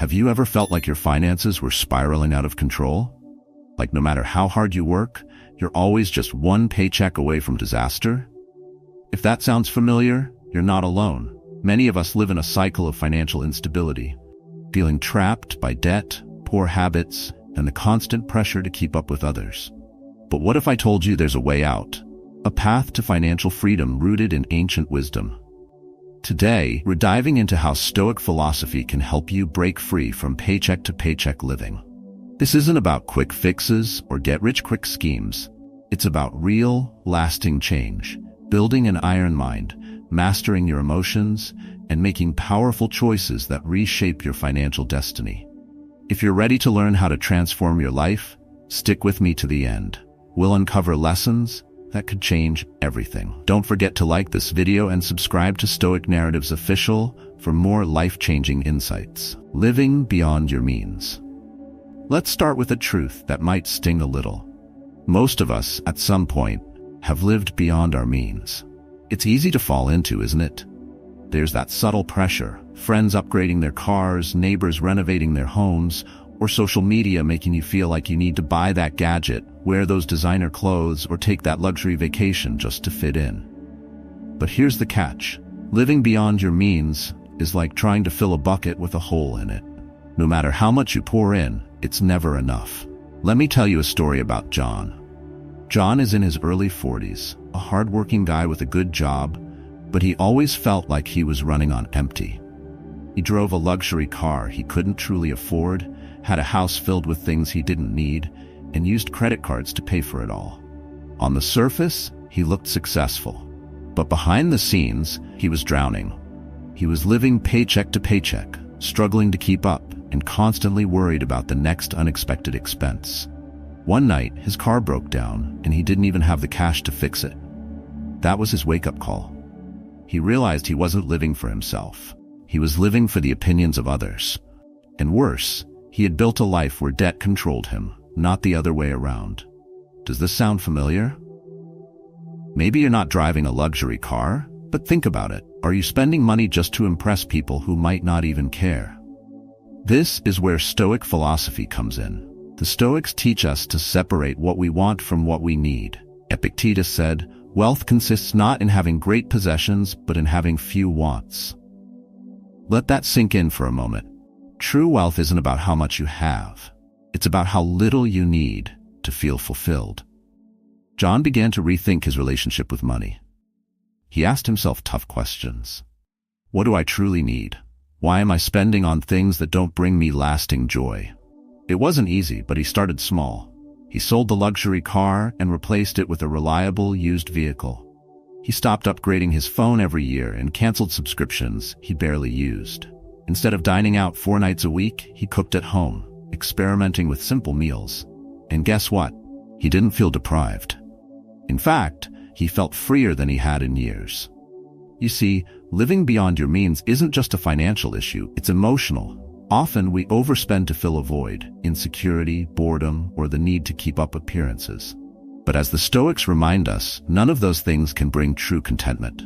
Have you ever felt like your finances were spiraling out of control? Like no matter how hard you work, you're always just one paycheck away from disaster? If that sounds familiar, you're not alone. Many of us live in a cycle of financial instability, feeling trapped by debt, poor habits, and the constant pressure to keep up with others. But what if I told you there's a way out? A path to financial freedom rooted in ancient wisdom. Today, we're diving into how Stoic philosophy can help you break free from paycheck-to-paycheck living. This isn't about quick fixes or get-rich-quick schemes. It's about real, lasting change, building an iron mind, mastering your emotions, and making powerful choices that reshape your financial destiny. If you're ready to learn how to transform your life, stick with me to the end. We'll uncover lessons that could change everything. Don't forget to like this video and subscribe to Stoic Narratives Official for more life-changing insights. Living beyond your means. Let's start with a truth that might sting a little. Most of us, at some point, have lived beyond our means. It's easy to fall into, isn't it? There's that subtle pressure, friends upgrading their cars, neighbors renovating their homes, or social media making you feel like you need to buy that gadget, wear those designer clothes, or take that luxury vacation just to fit in. But here's the catch. Living beyond your means is like trying to fill a bucket with a hole in it. No matter how much you pour in, it's never enough. Let me tell you a story about John. John is in his early 40s, a hard-working guy with a good job, but he always felt like he was running on empty. He drove a luxury car he couldn't truly afford, had a house filled with things he didn't need, and used credit cards to pay for it all. On the surface, he looked successful, but behind the scenes, he was drowning. He was living paycheck to paycheck, struggling to keep up, and constantly worried about the next unexpected expense. One night, his car broke down, and he didn't even have the cash to fix it. That was his wake-up call. He realized he wasn't living for himself. He was living for the opinions of others. And worse, he had built a life where debt controlled him, not the other way around. Does this sound familiar? Maybe you're not driving a luxury car, but think about it. Are you spending money just to impress people who might not even care? This is where Stoic philosophy comes in. The Stoics teach us to separate what we want from what we need. Epictetus said, "Wealth consists not in having great possessions, but in having few wants." Let that sink in for a moment. True wealth isn't about how much you have. It's about how little you need to feel fulfilled. John began to rethink his relationship with money. He asked himself tough questions. What do I truly need? Why am I spending on things that don't bring me lasting joy? It wasn't easy, but he started small. He sold the luxury car and replaced it with a reliable used vehicle. He stopped upgrading his phone every year and canceled subscriptions he barely used. Instead of dining out 4 nights a week, he cooked at home, experimenting with simple meals. And guess what? He didn't feel deprived. In fact, he felt freer than he had in years. You see, living beyond your means isn't just a financial issue, it's emotional. Often we overspend to fill a void, insecurity, boredom, or the need to keep up appearances. But as the Stoics remind us, none of those things can bring true contentment.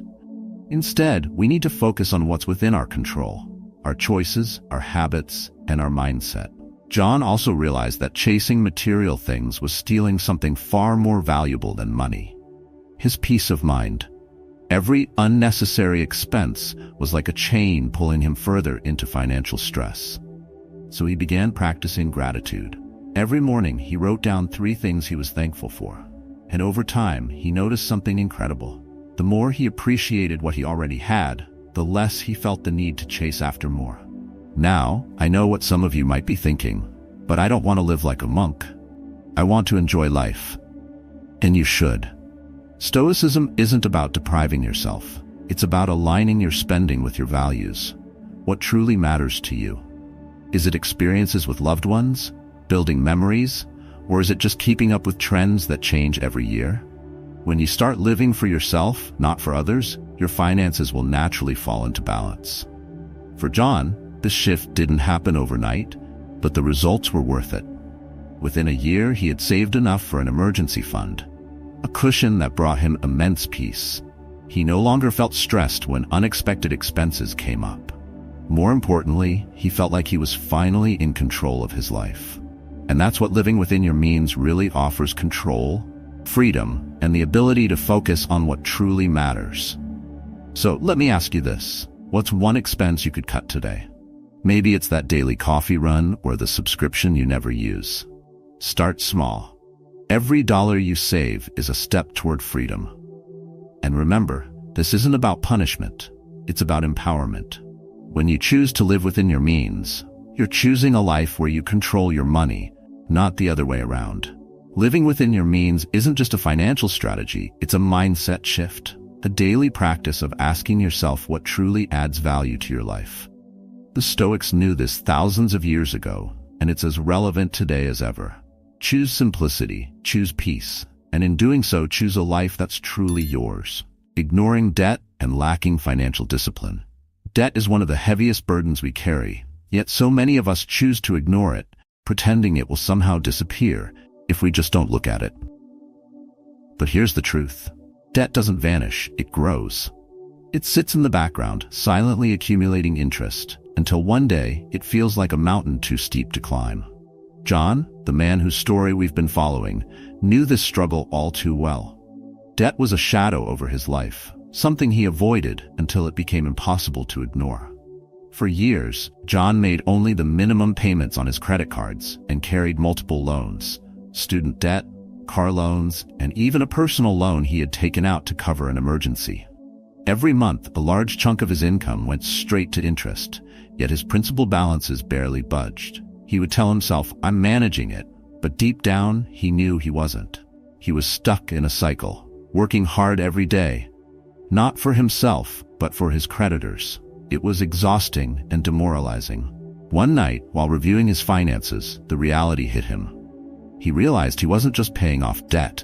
Instead, we need to focus on what's within our control, our choices, our habits, and our mindset. John also realized that chasing material things was stealing something far more valuable than money: his peace of mind. Every unnecessary expense was like a chain pulling him further into financial stress. So he began practicing gratitude. Every morning he wrote down 3 things he was thankful for. And over time, he noticed something incredible. The more he appreciated what he already had, the less he felt the need to chase after more. Now, I know what some of you might be thinking, but I don't want to live like a monk. I want to enjoy life. And you should. Stoicism isn't about depriving yourself. It's about aligning your spending with your values. What truly matters to you? Is it experiences with loved ones, building memories, or is it just keeping up with trends that change every year? When you start living for yourself, not for others, your finances will naturally fall into balance. For John, this shift didn't happen overnight, but the results were worth it. Within a year, he had saved enough for an emergency fund, a cushion that brought him immense peace. He no longer felt stressed when unexpected expenses came up. More importantly, he felt like he was finally in control of his life. And that's what living within your means really offers: control, freedom, and the ability to focus on what truly matters. So let me ask you this. What's one expense you could cut today? Maybe it's that daily coffee run or the subscription you never use. Start small. Every dollar you save is a step toward freedom. And remember, this isn't about punishment. It's about empowerment. When you choose to live within your means, you're choosing a life where you control your money, not the other way around. Living within your means isn't just a financial strategy, it's a mindset shift, a daily practice of asking yourself what truly adds value to your life. The Stoics knew this thousands of years ago, and it's as relevant today as ever. Choose simplicity, choose peace, and in doing so, choose a life that's truly yours. Ignoring debt and lacking financial discipline. Debt is one of the heaviest burdens we carry, yet so many of us choose to ignore it, pretending it will somehow disappear if we just don't look at it. But here's the truth. Debt doesn't vanish, it grows. It sits in the background, silently accumulating interest, until one day it feels like a mountain too steep to climb. John, the man whose story we've been following, knew this struggle all too well. Debt was a shadow over his life, something he avoided until it became impossible to ignore. For years, John made only the minimum payments on his credit cards and carried multiple loans: student debt, car loans, and even a personal loan he had taken out to cover an emergency. Every month, a large chunk of his income went straight to interest, yet his principal balances barely budged. He would tell himself, "I'm managing it," but deep down, he knew he wasn't. He was stuck in a cycle, working hard every day, not for himself, but for his creditors. It was exhausting and demoralizing. One night, while reviewing his finances, the reality hit him. He realized he wasn't just paying off debt,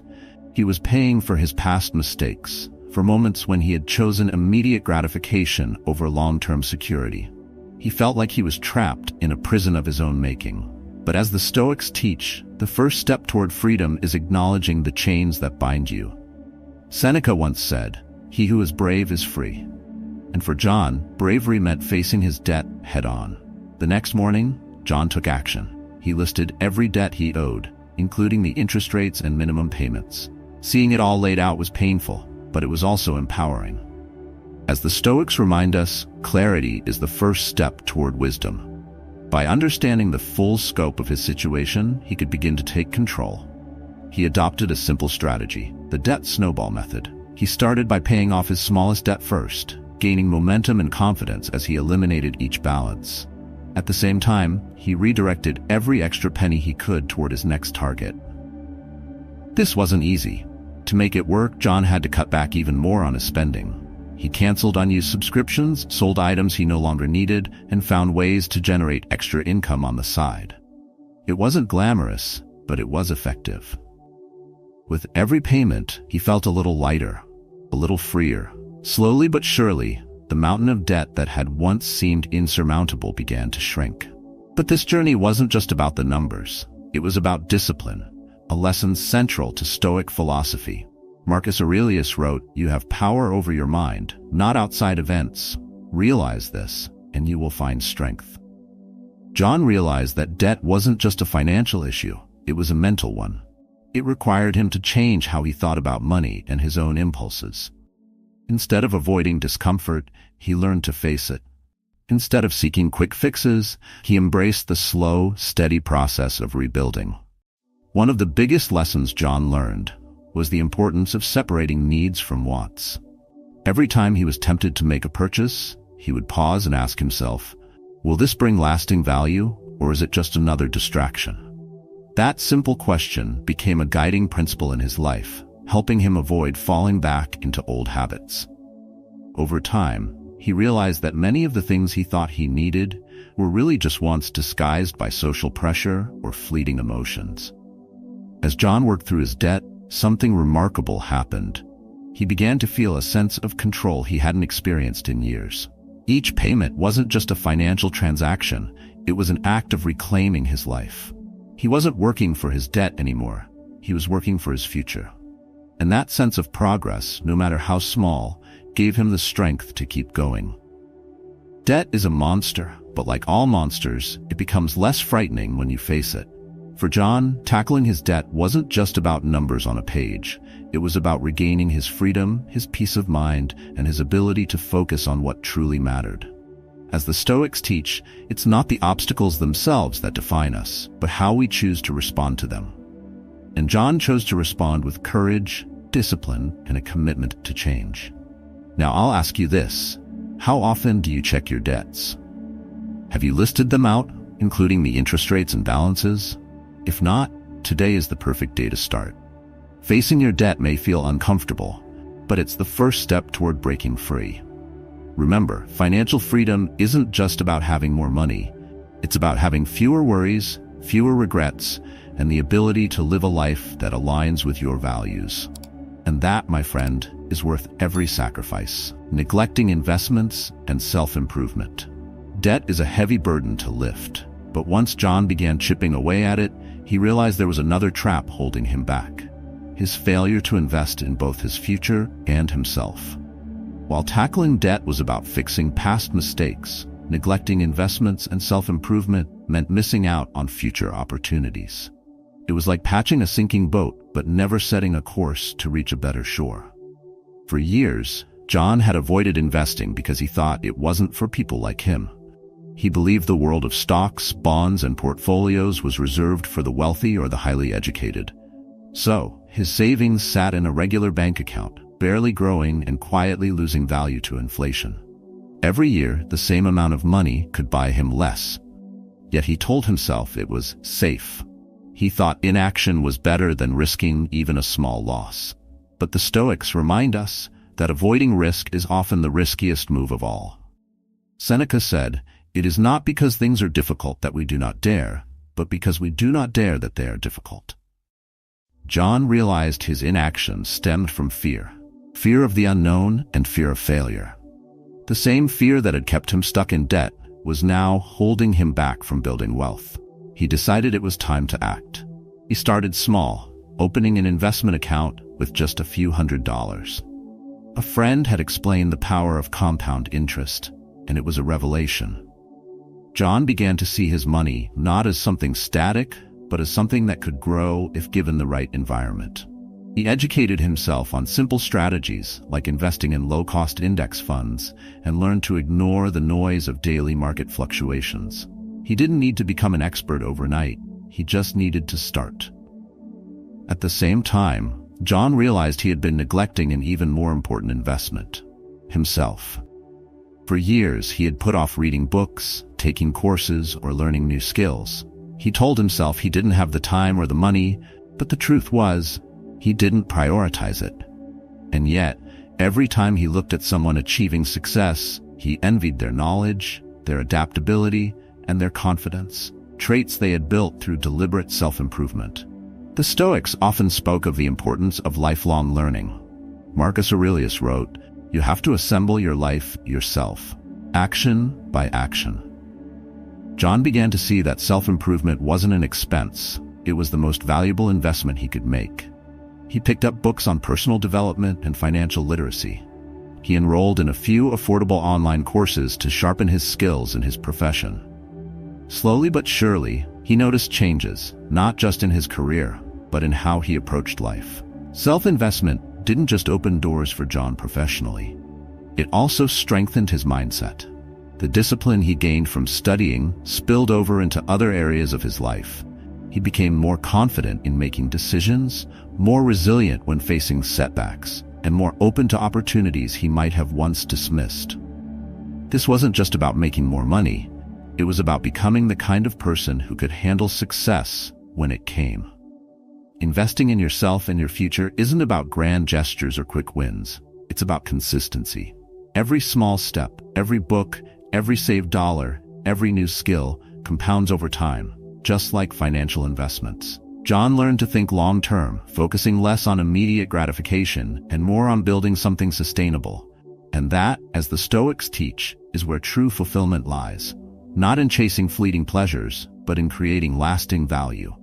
he was paying for his past mistakes, for moments when he had chosen immediate gratification over long-term security. He felt like he was trapped in a prison of his own making. But as the Stoics teach, the first step toward freedom is acknowledging the chains that bind you. Seneca once said, "He who is brave is free." And for John, bravery meant facing his debt head-on. The next morning, John took action. He listed every debt he owed, including the interest rates and minimum payments. Seeing it all laid out was painful, but it was also empowering. As the Stoics remind us, clarity is the first step toward wisdom. By understanding the full scope of his situation, he could begin to take control. He adopted a simple strategy, the debt snowball method. He started by paying off his smallest debt first, gaining momentum and confidence as he eliminated each balance. At the same time, he redirected every extra penny he could toward his next target. This wasn't easy. To make it work, John had to cut back even more on his spending. He canceled unused subscriptions, sold items he no longer needed, and found ways to generate extra income on the side. It wasn't glamorous, but it was effective. With every payment, he felt a little lighter, a little freer. Slowly but surely, the mountain of debt that had once seemed insurmountable began to shrink. But this journey wasn't just about the numbers. It was about discipline, a lesson central to Stoic philosophy. Marcus Aurelius wrote, "You have power over your mind, not outside events. Realize this, and you will find strength." John realized that debt wasn't just a financial issue, it was a mental one. It required him to change how he thought about money and his own impulses. Instead of avoiding discomfort, he learned to face it. Instead of seeking quick fixes, he embraced the slow, steady process of rebuilding. One of the biggest lessons John learned was the importance of separating needs from wants. Every time he was tempted to make a purchase, he would pause and ask himself, will this bring lasting value, or is it just another distraction? That simple question became a guiding principle in his life, helping him avoid falling back into old habits. Over time, he realized that many of the things he thought he needed were really just wants disguised by social pressure or fleeting emotions. As John worked through his debt, something remarkable happened. He began to feel a sense of control he hadn't experienced in years. Each payment wasn't just a financial transaction, it was an act of reclaiming his life. He wasn't working for his debt anymore, he was working for his future. And that sense of progress, no matter how small, gave him the strength to keep going. Debt is a monster, but like all monsters, it becomes less frightening when you face it. For John, tackling his debt wasn't just about numbers on a page. It was about regaining his freedom, his peace of mind, and his ability to focus on what truly mattered. As the Stoics teach, it's not the obstacles themselves that define us, but how we choose to respond to them. And John chose to respond with courage, discipline, and a commitment to change. Now I'll ask you this: how often do you check your debts? Have you listed them out, including the interest rates and balances? If not, today is the perfect day to start. Facing your debt may feel uncomfortable, but it's the first step toward breaking free. Remember, financial freedom isn't just about having more money. It's about having fewer worries, fewer regrets, and the ability to live a life that aligns with your values. And that, my friend, is worth every sacrifice. Neglecting investments and self-improvement. Debt is a heavy burden to lift, but once John began chipping away at it, he realized there was another trap holding him back: his failure to invest in both his future and himself. While tackling debt was about fixing past mistakes, neglecting investments and self-improvement meant missing out on future opportunities. It was like patching a sinking boat, but never setting a course to reach a better shore. For years, John had avoided investing because he thought it wasn't for people like him. He believed the world of stocks, bonds, and portfolios was reserved for the wealthy or the highly educated. So, his savings sat in a regular bank account, barely growing and quietly losing value to inflation. Every year, the same amount of money could buy him less. Yet he told himself it was safe. He thought inaction was better than risking even a small loss. But the Stoics remind us that avoiding risk is often the riskiest move of all. Seneca said, "It is not because things are difficult that we do not dare, but because we do not dare that they are difficult." John realized his inaction stemmed from fear. Fear of the unknown and fear of failure. The same fear that had kept him stuck in debt was now holding him back from building wealth. He decided it was time to act. He started small, opening an investment account with just a few $100s. A friend had explained the power of compound interest, and it was a revelation. John began to see his money not as something static, but as something that could grow if given the right environment. He educated himself on simple strategies like investing in low-cost index funds and learned to ignore the noise of daily market fluctuations. He didn't need to become an expert overnight. He just needed to start. At the same time, John realized he had been neglecting an even more important investment: himself. For years, he had put off reading books, taking courses, or learning new skills. He told himself he didn't have the time or the money, but the truth was, he didn't prioritize it. And yet, every time he looked at someone achieving success, he envied their knowledge, their adaptability, and their confidence, traits they had built through deliberate self-improvement. The Stoics often spoke of the importance of lifelong learning. Marcus Aurelius wrote, "You have to assemble your life yourself, action by action." John began to see that self-improvement wasn't an expense. It was the most valuable investment he could make. He picked up books on personal development and financial literacy. He enrolled in a few affordable online courses to sharpen his skills in his profession. Slowly but surely, he noticed changes, not just in his career, but in how he approached life. Self-investment didn't just open doors for John professionally. It also strengthened his mindset. The discipline he gained from studying spilled over into other areas of his life. He became more confident in making decisions, more resilient when facing setbacks, and more open to opportunities he might have once dismissed. This wasn't just about making more money. It was about becoming the kind of person who could handle success when it came. Investing in yourself and your future isn't about grand gestures or quick wins. It's about consistency. Every small step, every book, every saved dollar, every new skill compounds over time, just like financial investments. John learned to think long-term, focusing less on immediate gratification and more on building something sustainable. And that, as the Stoics teach, is where true fulfillment lies. Not in chasing fleeting pleasures, but in creating lasting value.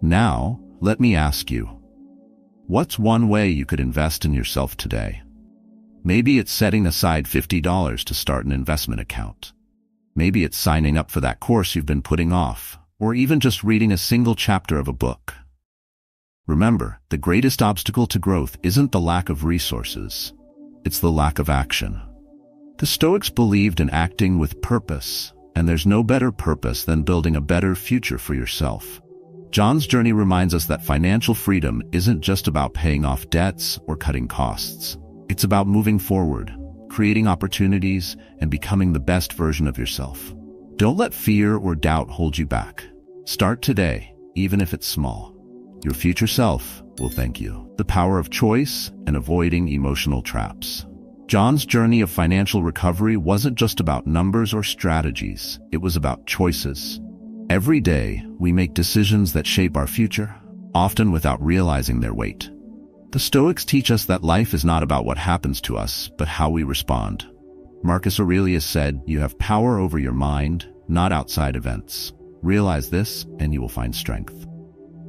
Now, let me ask you, what's one way you could invest in yourself today? Maybe it's setting aside $50 to start an investment account. Maybe it's signing up for that course you've been putting off, or even just reading a single chapter of a book. Remember, the greatest obstacle to growth isn't the lack of resources, it's the lack of action. The Stoics believed in acting with purpose, and there's no better purpose than building a better future for yourself. John's journey reminds us that financial freedom isn't just about paying off debts or cutting costs. It's about moving forward, creating opportunities, and becoming the best version of yourself. Don't let fear or doubt hold you back. Start today, even if it's small. Your future self will thank you. The power of choice and avoiding emotional traps. John's journey of financial recovery wasn't just about numbers or strategies. It was about choices. Every day, we make decisions that shape our future, often without realizing their weight. The Stoics teach us that life is not about what happens to us, but how we respond. Marcus Aurelius said, "You have power over your mind, not outside events. Realize this, and you will find strength."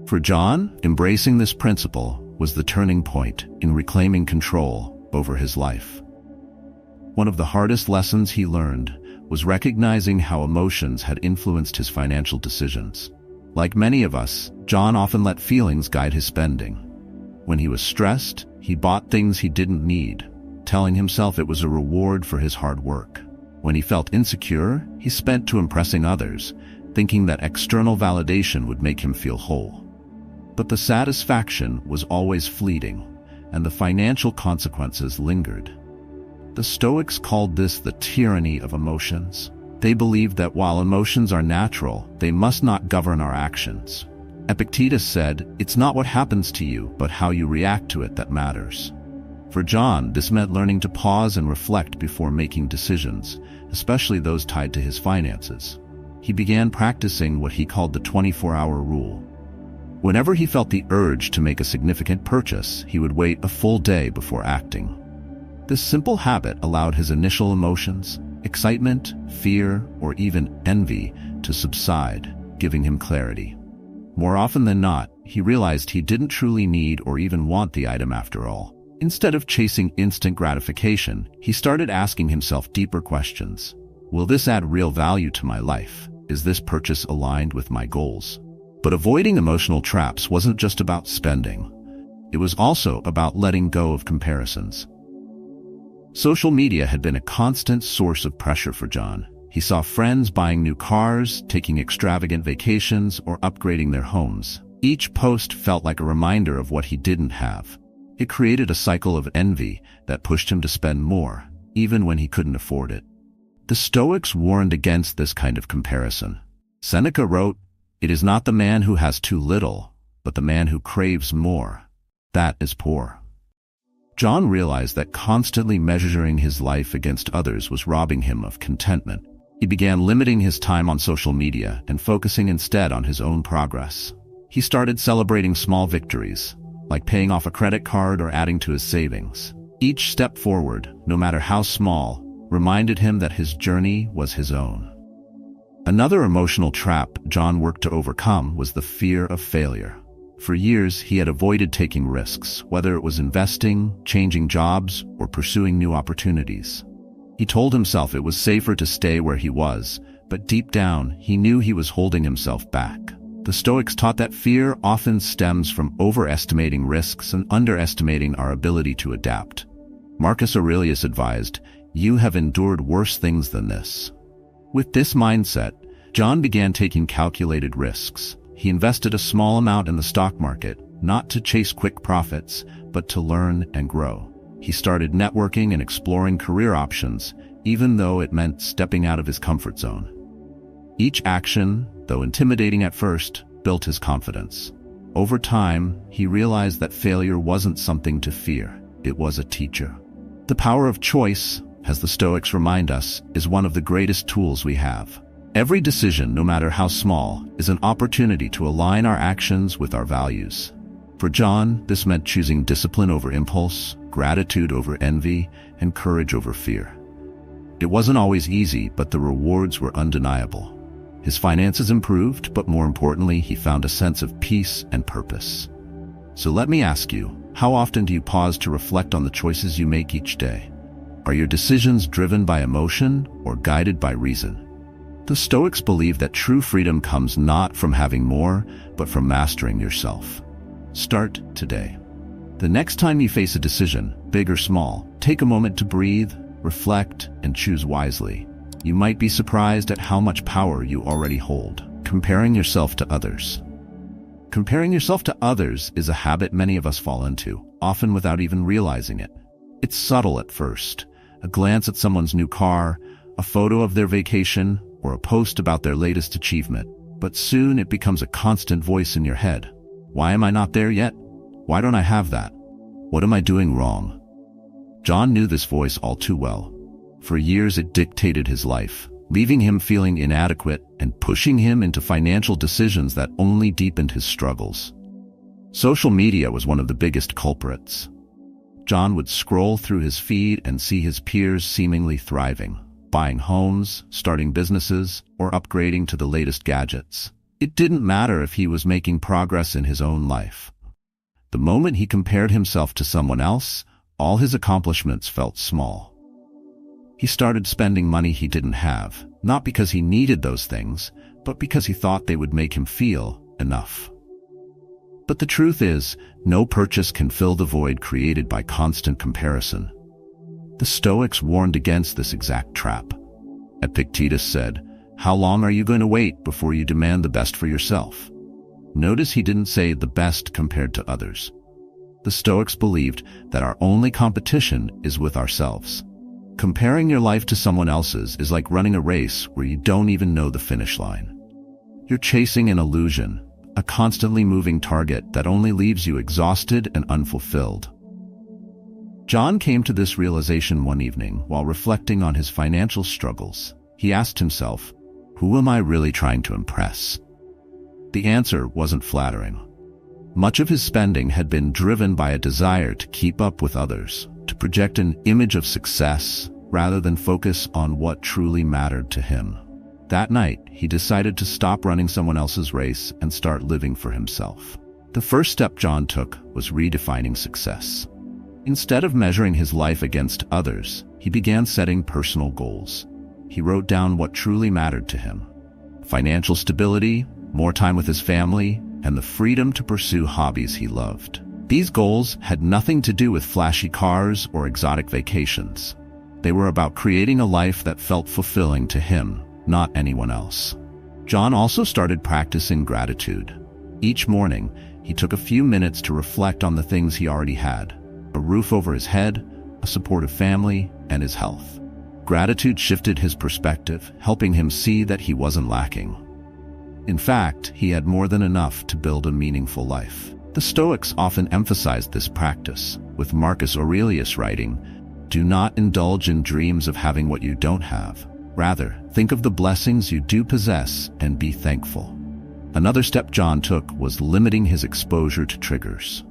For John, embracing this principle was the turning point in reclaiming control over his life. One of the hardest lessons he learned was recognizing how emotions had influenced his financial decisions. Like many of us, John often let feelings guide his spending. When he was stressed, he bought things he didn't need, telling himself it was a reward for his hard work. When he felt insecure, he spent to impressing others, thinking that external validation would make him feel whole. But the satisfaction was always fleeting, and the financial consequences lingered. The Stoics called this the tyranny of emotions. They believed that while emotions are natural, they must not govern our actions. Epictetus said, "It's not what happens to you, but how you react to it that matters." For John, this meant learning to pause and reflect before making decisions, especially those tied to his finances. He began practicing what he called the 24-hour rule. Whenever he felt the urge to make a significant purchase, he would wait a full day before acting. This simple habit allowed his initial emotions, excitement, fear, or even envy, to subside, giving him clarity. More often than not, he realized he didn't truly need or even want the item after all. Instead of chasing instant gratification, he started asking himself deeper questions. Will this add real value to my life? Is this purchase aligned with my goals? But avoiding emotional traps wasn't just about spending. It was also about letting go of comparisons. Social media had been a constant source of pressure for John. He saw friends buying new cars, taking extravagant vacations, or upgrading their homes. Each post felt like a reminder of what he didn't have. It created a cycle of envy that pushed him to spend more, even when he couldn't afford it. The Stoics warned against this kind of comparison. Seneca wrote, "It is not the man who has too little, but the man who craves more. That is poor." John realized that constantly measuring his life against others was robbing him of contentment. He began limiting his time on social media and focusing instead on his own progress. He started celebrating small victories, like paying off a credit card or adding to his savings. Each step forward, no matter how small, reminded him that his journey was his own. Another emotional trap John worked to overcome was the fear of failure. For years, he had avoided taking risks, whether it was investing, changing jobs, or pursuing new opportunities. He told himself it was safer to stay where he was, but deep down, he knew he was holding himself back. The Stoics taught that fear often stems from overestimating risks and underestimating our ability to adapt. Marcus Aurelius advised, "You have endured worse things than this." With this mindset, John began taking calculated risks. He invested a small amount in the stock market, not to chase quick profits, but to learn and grow. He started networking and exploring career options, even though it meant stepping out of his comfort zone. Each action, though intimidating at first, built his confidence. Over time, he realized that failure wasn't something to fear, it was a teacher. The power of choice, as the Stoics remind us, is one of the greatest tools we have. Every decision, no matter how small, is an opportunity to align our actions with our values. For John, this meant choosing discipline over impulse, gratitude over envy, and courage over fear. It wasn't always easy, but the rewards were undeniable. His finances improved, but more importantly, he found a sense of peace and purpose. So let me ask you, how often do you pause to reflect on the choices you make each day? Are your decisions driven by emotion or guided by reason? The Stoics believe that true freedom comes not from having more, but from mastering yourself. Start today. The next time you face a decision, big or small, take a moment to breathe, reflect, and choose wisely. You might be surprised at how much power you already hold. Comparing yourself to others. Comparing yourself to others is a habit many of us fall into, often without even realizing it. It's subtle at first. A glance at someone's new car, a photo of their vacation, or a post about their latest achievement. But soon it becomes a constant voice in your head. Why am I not there yet? Why don't I have that? What am I doing wrong? John knew this voice all too well. For years it dictated his life, leaving him feeling inadequate and pushing him into financial decisions that only deepened his struggles. Social media was one of the biggest culprits. John would scroll through his feed and see his peers seemingly thriving, buying homes, starting businesses, or upgrading to the latest gadgets. It didn't matter if he was making progress in his own life. The moment he compared himself to someone else, all his accomplishments felt small. He started spending money he didn't have, not because he needed those things, but because he thought they would make him feel enough. But the truth is, no purchase can fill the void created by constant comparison. The Stoics warned against this exact trap. Epictetus said, "How long are you going to wait before you demand the best for yourself?" Notice he didn't say the best compared to others. The Stoics believed that our only competition is with ourselves. Comparing your life to someone else's is like running a race where you don't even know the finish line. You're chasing an illusion, a constantly moving target that only leaves you exhausted and unfulfilled. John came to this realization one evening while reflecting on his financial struggles. He asked himself, "Who am I really trying to impress?" The answer wasn't flattering. Much of his spending had been driven by a desire to keep up with others, to project an image of success rather than focus on what truly mattered to him. That night, he decided to stop running someone else's race and start living for himself. The first step John took was redefining success. Instead of measuring his life against others, he began setting personal goals. He wrote down what truly mattered to him: financial stability, more time with his family, and the freedom to pursue hobbies he loved. These goals had nothing to do with flashy cars or exotic vacations. They were about creating a life that felt fulfilling to him, not anyone else. John also started practicing gratitude. Each morning, he took a few minutes to reflect on the things he already had: a roof over his head, a supportive family, and his health. Gratitude shifted his perspective, helping him see that he wasn't lacking. In fact, he had more than enough to build a meaningful life. The Stoics often emphasized this practice, with Marcus Aurelius writing, "Do not indulge in dreams of having what you don't have. Rather, think of the blessings you do possess and be thankful." Another step John took was limiting his exposure to triggers.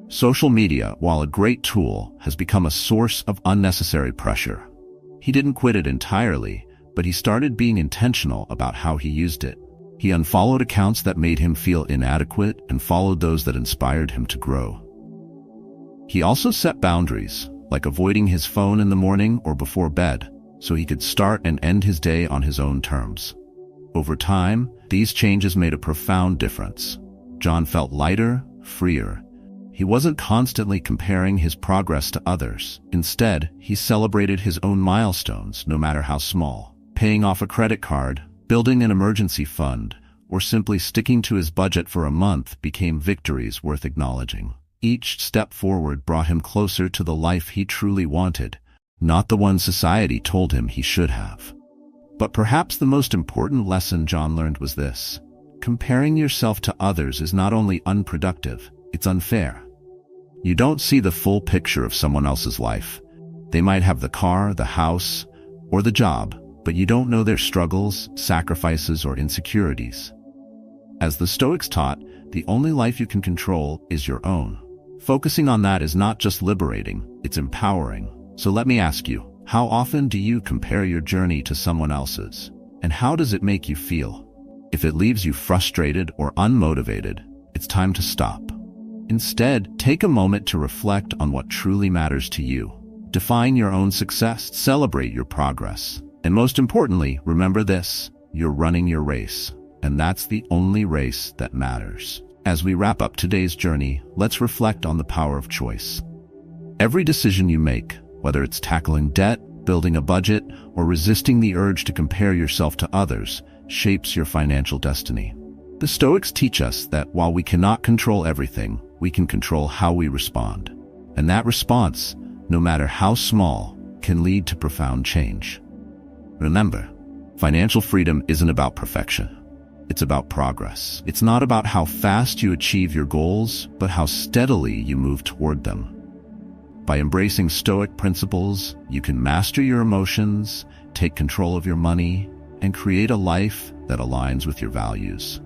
Social media, while a great tool, has become a source of unnecessary pressure. He didn't quit it entirely, but he started being intentional about how he used it. He unfollowed accounts that made him feel inadequate and followed those that inspired him to grow. He also set boundaries, like avoiding his phone in the morning or before bed, so he could start and end his day on his own terms. Over time, these changes made a profound difference. John felt lighter, freer. He wasn't constantly comparing his progress to others. Instead, he celebrated his own milestones, no matter how small. Paying off a credit card, building an emergency fund, or simply sticking to his budget for a month became victories worth acknowledging. Each step forward brought him closer to the life he truly wanted, not the one society told him he should have. But perhaps the most important lesson John learned was this: comparing yourself to others is not only unproductive, it's unfair. You don't see the full picture of someone else's life. They might have the car, the house, or the job, but you don't know their struggles, sacrifices, or insecurities. As the Stoics taught, the only life you can control is your own. Focusing on that is not just liberating, it's empowering. So let me ask you, how often do you compare your journey to someone else's? And how does it make you feel? If it leaves you frustrated or unmotivated, it's time to stop. Instead, take a moment to reflect on what truly matters to you. Define your own success, celebrate your progress, And most importantly, remember this: you're running your race, and that's the only race that matters. As we wrap up today's journey, let's reflect on the power of choice. Every decision you make, whether it's tackling debt, building a budget, or resisting the urge to compare yourself to others, shapes your financial destiny. The Stoics teach us that while we cannot control everything, we can control how we respond. And that response, no matter how small, can lead to profound change. Remember, financial freedom isn't about perfection. It's about progress. It's not about how fast you achieve your goals, but how steadily you move toward them. By embracing Stoic principles, you can master your emotions, take control of your money, and create a life that aligns with your values.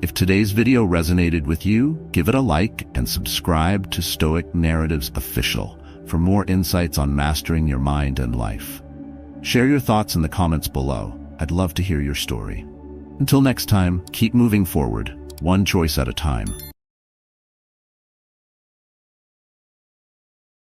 If today's video resonated with you, give it a like and subscribe to Stoic Narratives Official for more insights on mastering your mind and life. Share your thoughts in the comments below. I'd love to hear your story. Until next time, keep moving forward, one choice at a time.